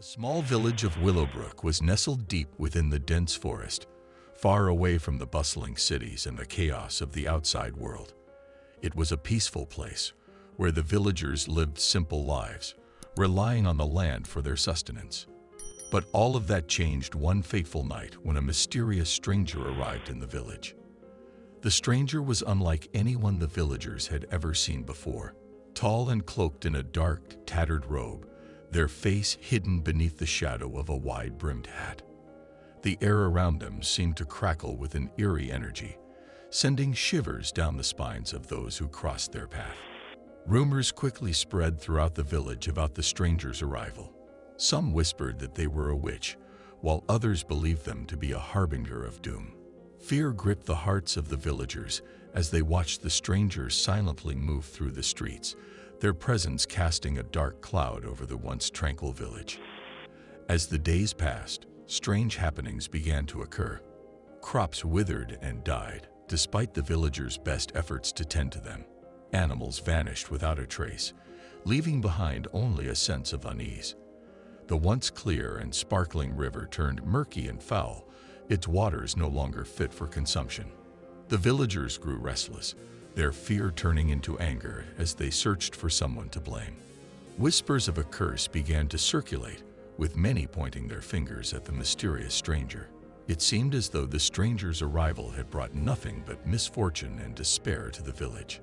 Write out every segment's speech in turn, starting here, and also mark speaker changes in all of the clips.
Speaker 1: The small village of Willowbrook was nestled deep within the dense forest, far away from the bustling cities and the chaos of the outside world. It was a peaceful place where the villagers lived simple lives, relying on the land for their sustenance. But all of that changed one fateful night when a mysterious stranger arrived in the village. The stranger was unlike anyone the villagers had ever seen before. Tall and cloaked in a dark, tattered robe, their face hidden beneath the shadow of a wide-brimmed hat. The air around them seemed to crackle with an eerie energy, sending shivers down the spines of those who crossed their path. Rumors quickly spread throughout the village about the stranger's arrival. Some whispered that they were a witch, while others believed them to be a harbinger of doom. Fear gripped the hearts of the villagers as they watched the stranger silently move through the streets, their presence casting a dark cloud over the once tranquil village. As the days passed, strange happenings began to occur. Crops withered and died, despite the villagers' best efforts to tend to them. Animals vanished without a trace, leaving behind only a sense of unease. The once clear and sparkling river turned murky and foul, its waters no longer fit for consumption. The villagers grew restless, their fear turning into anger as they searched for someone to blame. Whispers of a curse began to circulate, with many pointing their fingers at the mysterious stranger. It seemed as though the stranger's arrival had brought nothing but misfortune and despair to the village.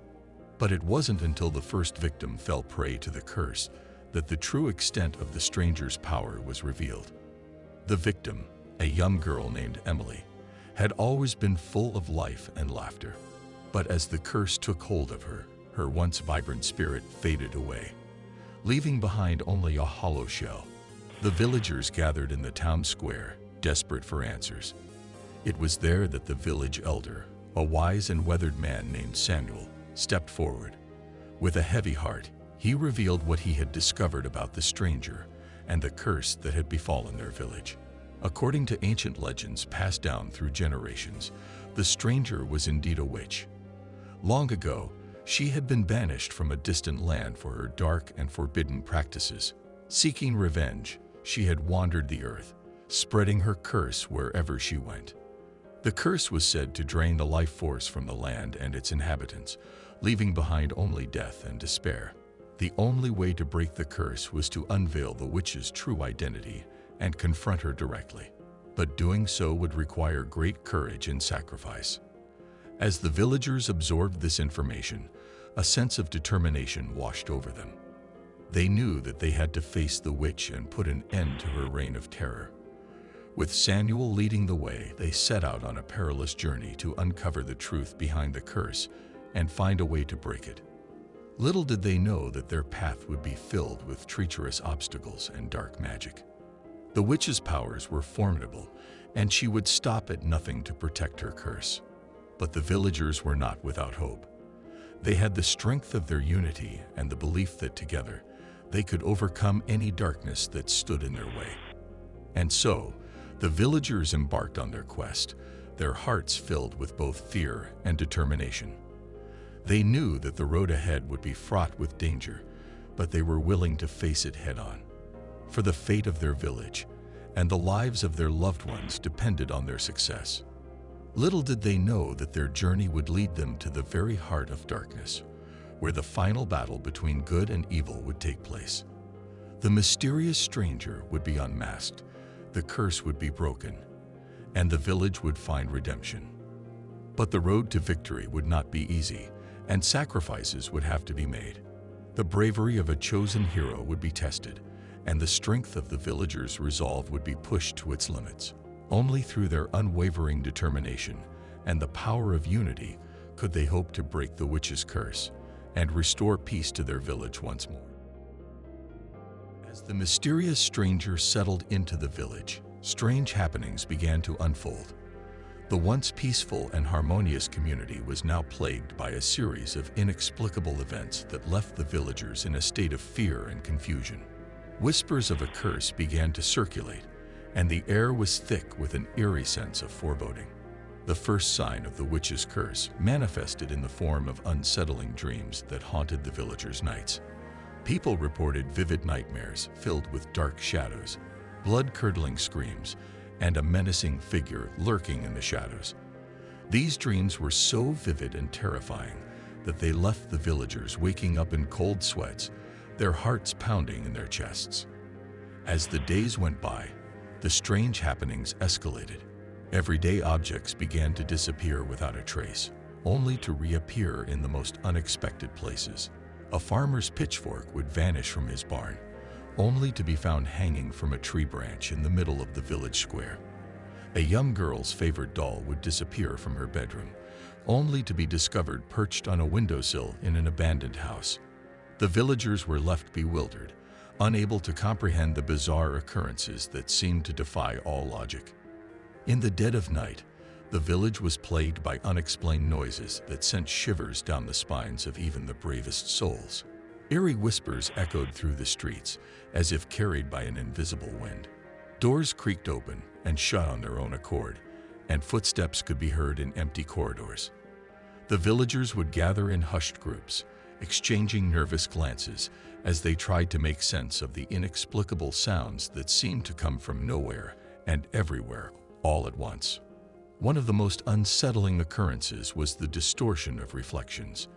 Speaker 1: But it wasn't until the first victim fell prey to the curse that the true extent of the stranger's power was revealed. The victim, a young girl named Emily, had always been full of life and laughter. But as the curse took hold of her, her once vibrant spirit faded away, leaving behind only a hollow shell. The villagers gathered in the town square, desperate for answers. It was there that the village elder, a wise and weathered man named Samuel, stepped forward. With a heavy heart, he revealed what he had discovered about the stranger and the curse that had befallen their village. According to ancient legends passed down through generations, the stranger was indeed a witch. Long ago, she had been banished from a distant land for her dark and forbidden practices. Seeking revenge, she had wandered the earth, spreading her curse wherever she went. The curse was said to drain the life force from the land and its inhabitants, leaving behind only death and despair. The only way to break the curse was to unveil the witch's true identity and confront her directly. But doing so would require great courage and sacrifice. As the villagers absorbed this information, a sense of determination washed over them. They knew that they had to face the witch and put an end to her reign of terror. With Samuel leading the way, they set out on a perilous journey to uncover the truth behind the curse and find a way to break it. Little did they know that their path would be filled with treacherous obstacles and dark magic. The witch's powers were formidable, and she would stop at nothing to protect her curse. But the villagers were not without hope. They had the strength of their unity and the belief that together they could overcome any darkness that stood in their way. And so, the villagers embarked on their quest, their hearts filled with both fear and determination. They knew that the road ahead would be fraught with danger, but they were willing to face it head-on. For the fate of their village and the lives of their loved ones depended on their success. Little did they know that their journey would lead them to the very heart of darkness, where the final battle between good and evil would take place. The mysterious stranger would be unmasked, the curse would be broken, and the village would find redemption. But the road to victory would not be easy, and sacrifices would have to be made. The bravery of a chosen hero would be tested, and the strength of the villagers' resolve would be pushed to its limits. Only through their unwavering determination and the power of unity could they hope to break the witch's curse and restore peace to their village once more. As the mysterious stranger settled into the village, strange happenings began to unfold. The once peaceful and harmonious community was now plagued by a series of inexplicable events that left the villagers in a state of fear and confusion. Whispers of a curse began to circulate, and the air was thick with an eerie sense of foreboding. The first sign of the witch's curse manifested in the form of unsettling dreams that haunted the villagers' nights. People reported vivid nightmares filled with dark shadows, blood-curdling screams, and a menacing figure lurking in the shadows. These dreams were so vivid and terrifying that they left the villagers waking up in cold sweats, their hearts pounding in their chests. As the days went by, the strange happenings escalated. Everyday objects began to disappear without a trace, only to reappear in the most unexpected places. A farmer's pitchfork would vanish from his barn, only to be found hanging from a tree branch in the middle of the village square. A young girl's favorite doll would disappear from her bedroom, only to be discovered perched on a windowsill in an abandoned house. The villagers were left bewildered, unable to comprehend the bizarre occurrences that seemed to defy all logic. In the dead of night, the village was plagued by unexplained noises that sent shivers down the spines of even the bravest souls. Eerie whispers echoed through the streets, as if carried by an invisible wind. Doors creaked open and shut on their own accord, and footsteps could be heard in empty corridors. The villagers would gather in hushed groups, exchanging nervous glances as they tried to make sense of the inexplicable sounds that seemed to come from nowhere and everywhere all at once. One of the most unsettling occurrences was the distortion of reflections.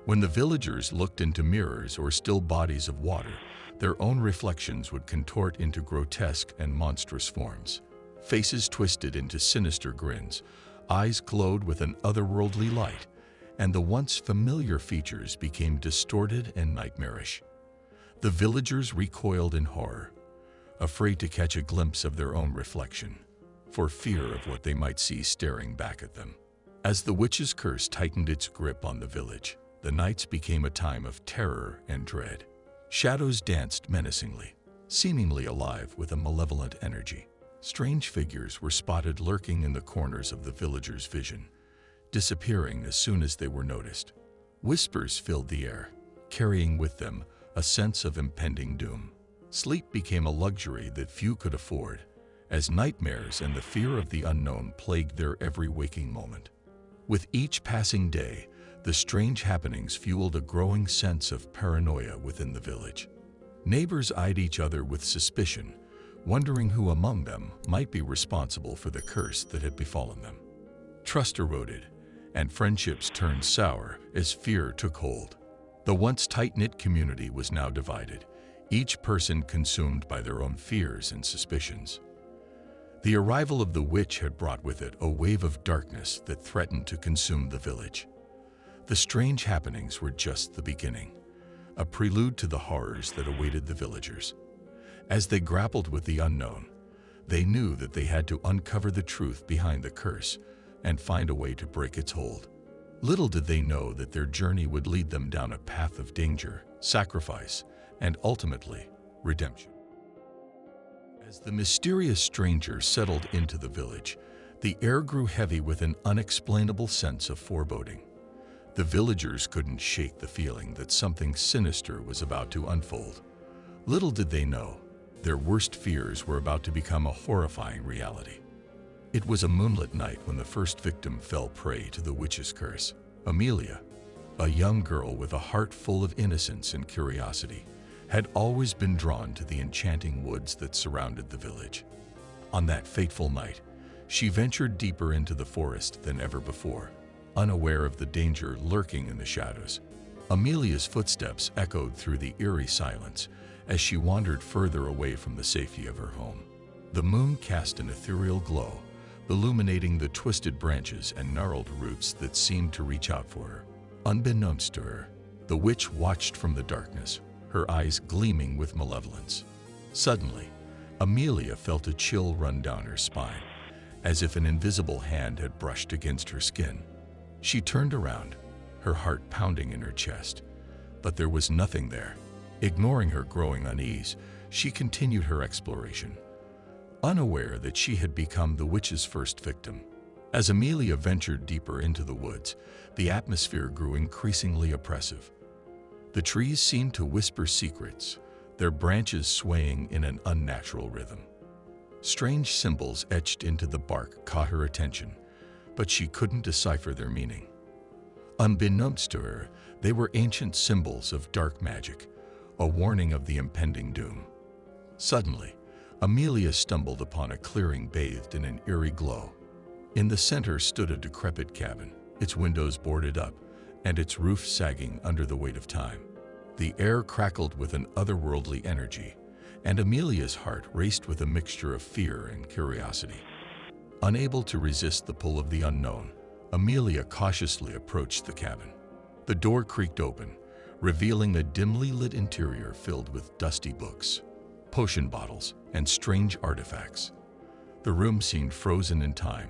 Speaker 1: When the villagers looked into mirrors or still bodies of water, their own reflections would contort into grotesque and monstrous forms. Faces twisted into sinister grins, eyes glowed with an otherworldly light, and the once familiar features became distorted and nightmarish. The villagers recoiled in horror, afraid to catch a glimpse of their own reflection, for fear of what they might see staring back at them. As the witch's curse tightened its grip on the village, the nights became a time of terror and dread. Shadows danced menacingly, seemingly alive with a malevolent energy. Strange figures were spotted lurking in the corners of the villagers' vision, disappearing as soon as they were noticed. Whispers filled the air, carrying with them a sense of impending doom. Sleep became a luxury that few could afford, as nightmares and the fear of the unknown plagued their every waking moment. With each passing day, the strange happenings fueled a growing sense of paranoia within the village. Neighbors eyed each other with suspicion, wondering who among them might be responsible for the curse that had befallen them. Trust eroded, and friendships turned sour as fear took hold. The once tight-knit community was now divided, each person consumed by their own fears and suspicions. The arrival of the witch had brought with it a wave of darkness that threatened to consume the village. The strange happenings were just the beginning, a prelude to the horrors that awaited the villagers. As they grappled with the unknown, they knew that they had to uncover the truth behind the curse and find a way to break its hold. Little did they know that their journey would lead them down a path of danger, sacrifice, and ultimately, redemption. As the mysterious stranger settled into the village, the air grew heavy with an unexplainable sense of foreboding. The villagers couldn't shake the feeling that something sinister was about to unfold. Little did they know, their worst fears were about to become a horrifying reality. It was a moonlit night when the first victim fell prey to the witch's curse. Amelia, a young girl with a heart full of innocence and curiosity, had always been drawn to the enchanting woods that surrounded the village. On that fateful night, she ventured deeper into the forest than ever before, unaware of the danger lurking in the shadows. Amelia's footsteps echoed through the eerie silence as she wandered further away from the safety of her home. The moon cast an ethereal glow, illuminating the twisted branches and gnarled roots that seemed to reach out for her. Unbeknownst to her, the witch watched from the darkness, her eyes gleaming with malevolence. Suddenly, Amelia felt a chill run down her spine, as if an invisible hand had brushed against her skin. She turned around, her heart pounding in her chest, but there was nothing there. Ignoring her growing unease, she continued her exploration, unaware that she had become the witch's first victim. As Amelia ventured deeper into the woods, the atmosphere grew increasingly oppressive. The trees seemed to whisper secrets, their branches swaying in an unnatural rhythm. Strange symbols etched into the bark caught her attention, but she couldn't decipher their meaning. Unbeknownst to her, they were ancient symbols of dark magic, a warning of the impending doom. Suddenly, Amelia stumbled upon a clearing bathed in an eerie glow. In the center stood a decrepit cabin, its windows boarded up, and its roof sagging under the weight of time. The air crackled with an otherworldly energy, and Amelia's heart raced with a mixture of fear and curiosity. Unable to resist the pull of the unknown, Amelia cautiously approached the cabin. The door creaked open, revealing a dimly lit interior filled with dusty books, potion bottles, and strange artifacts. The room seemed frozen in time,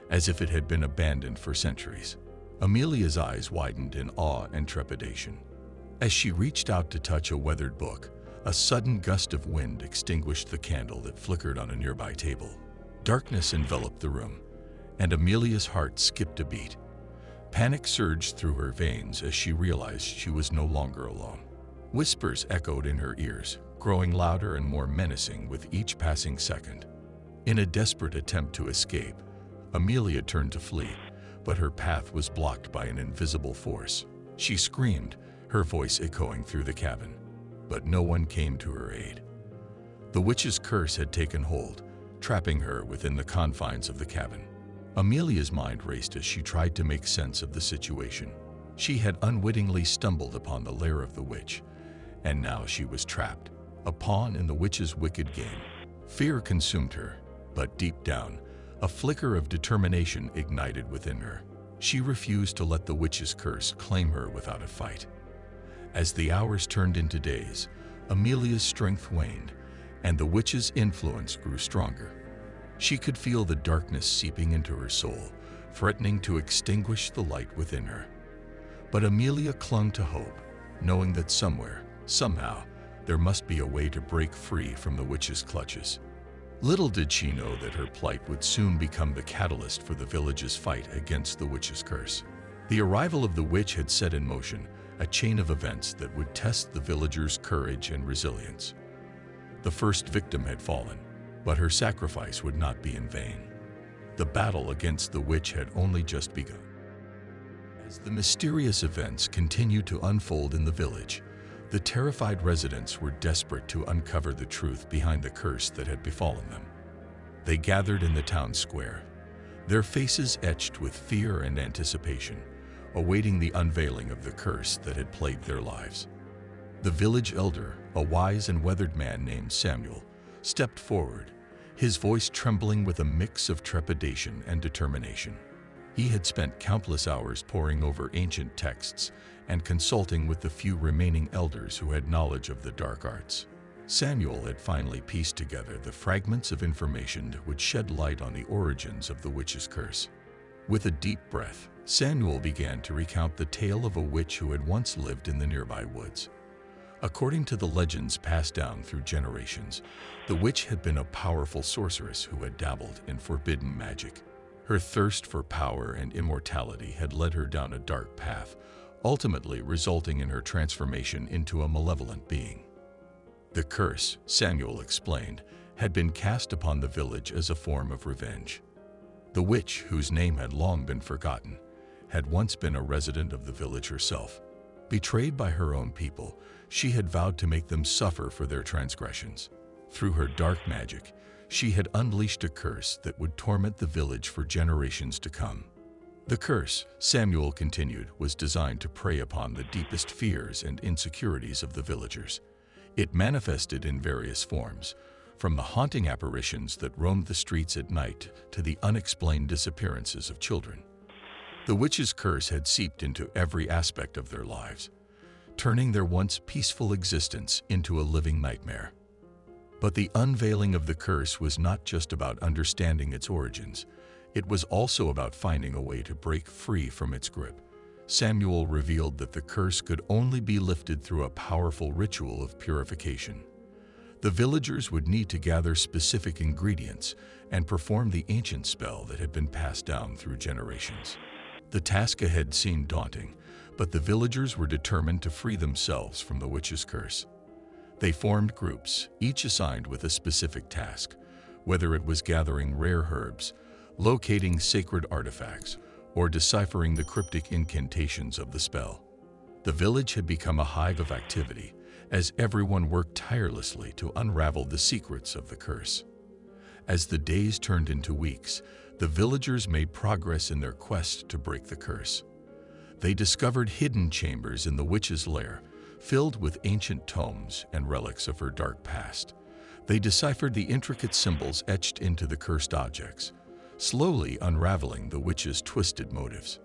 Speaker 1: as if it had been abandoned for centuries. Amelia's eyes widened in awe and trepidation. As she reached out to touch a weathered book, a sudden gust of wind extinguished the candle that flickered on a nearby table. Darkness enveloped the room, and Amelia's heart skipped a beat. Panic surged through her veins as she realized she was no longer alone. Whispers echoed in her ears, growing louder and more menacing with each passing second. In a desperate attempt to escape, Amelia turned to flee, but her path was blocked by an invisible force. She screamed, her voice echoing through the cabin, but no one came to her aid. The witch's curse had taken hold, trapping her within the confines of the cabin. Amelia's mind raced as she tried to make sense of the situation. She had unwittingly stumbled upon the lair of the witch, and now she was trapped, a pawn in the witch's wicked game. Fear consumed her, but deep down, a flicker of determination ignited within her. She refused to let the witch's curse claim her without a fight. As the hours turned into days, Amelia's strength waned, and the witch's influence grew stronger. She could feel the darkness seeping into her soul, threatening to extinguish the light within her. But Amelia clung to hope, knowing that somewhere, somehow, there must be a way to break free from the witch's clutches. Little did she know that her plight would soon become the catalyst for the village's fight against the witch's curse. The arrival of the witch had set in motion a chain of events that would test the villagers' courage and resilience. The first victim had fallen, but her sacrifice would not be in vain. The battle against the witch had only just begun. As the mysterious events continued to unfold in the village, the terrified residents were desperate to uncover the truth behind the curse that had befallen them. They gathered in the town square, their faces etched with fear and anticipation, awaiting the unveiling of the curse that had plagued their lives. The village elder, a wise and weathered man named Samuel, stepped forward, his voice trembling with a mix of trepidation and determination. He had spent countless hours poring over ancient texts and consulting with the few remaining elders who had knowledge of the dark arts. Samuel had finally pieced together the fragments of information that would shed light on the origins of the witch's curse. With a deep breath, Samuel began to recount the tale of a witch who had once lived in the nearby woods. According to the legends passed down through generations, the witch had been a powerful sorceress who had dabbled in forbidden magic. Her thirst for power and immortality had led her down a dark path, ultimately resulting in her transformation into a malevolent being. The curse, Samuel explained, had been cast upon the village as a form of revenge. The witch, whose name had long been forgotten, had once been a resident of the village herself. Betrayed by her own people, she had vowed to make them suffer for their transgressions. Through her dark magic, she had unleashed a curse that would torment the village for generations to come. The curse, Samuel continued, was designed to prey upon the deepest fears and insecurities of the villagers. It manifested in various forms, from the haunting apparitions that roamed the streets at night to the unexplained disappearances of children. The witch's curse had seeped into every aspect of their lives, turning their once peaceful existence into a living nightmare. But the unveiling of the curse was not just about understanding its origins. It was also about finding a way to break free from its grip. Samuel revealed that the curse could only be lifted through a powerful ritual of purification. The villagers would need to gather specific ingredients and perform the ancient spell that had been passed down through generations. The task ahead seemed daunting, but the villagers were determined to free themselves from the witch's curse. They formed groups, each assigned with a specific task, whether it was gathering rare herbs, locating sacred artifacts, or deciphering the cryptic incantations of the spell. The village had become a hive of activity, as everyone worked tirelessly to unravel the secrets of the curse. As the days turned into weeks, the villagers made progress in their quest to break the curse. They discovered hidden chambers in the witch's lair, filled with ancient tomes and relics of her dark past. They deciphered the intricate symbols etched into the cursed objects, slowly unraveling the witch's twisted motives.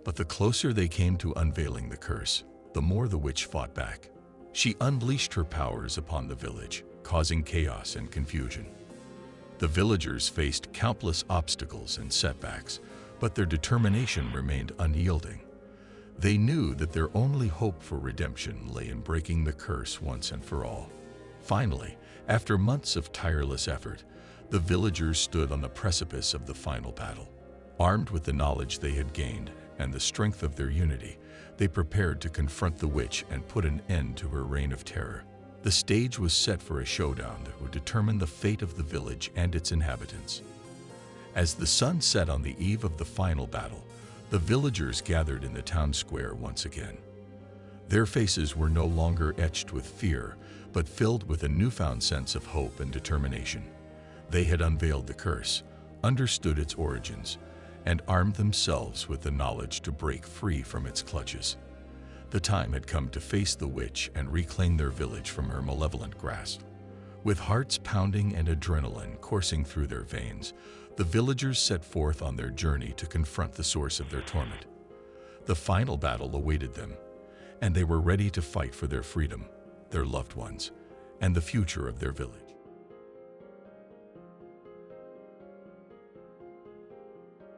Speaker 1: But the closer they came to unveiling the curse, the more the witch fought back. She unleashed her powers upon the village, causing chaos and confusion. The villagers faced countless obstacles and setbacks, but their determination remained unyielding. They knew that their only hope for redemption lay in breaking the curse once and for all. Finally, after months of tireless effort, the villagers stood on the precipice of the final battle. Armed with the knowledge they had gained and the strength of their unity, they prepared to confront the witch and put an end to her reign of terror. The stage was set for a showdown that would determine the fate of the village and its inhabitants. As the sun set on the eve of the final battle, the villagers gathered in the town square once again. Their faces were no longer etched with fear, but filled with a newfound sense of hope and determination. They had unveiled the curse, understood its origins, and armed themselves with the knowledge to break free from its clutches. The time had come to face the witch and reclaim their village from her malevolent grasp. With hearts pounding and adrenaline coursing through their veins, the villagers set forth on their journey to confront the source of their torment. The final battle awaited them, and they were ready to fight for their freedom, their loved ones, and the future of their village.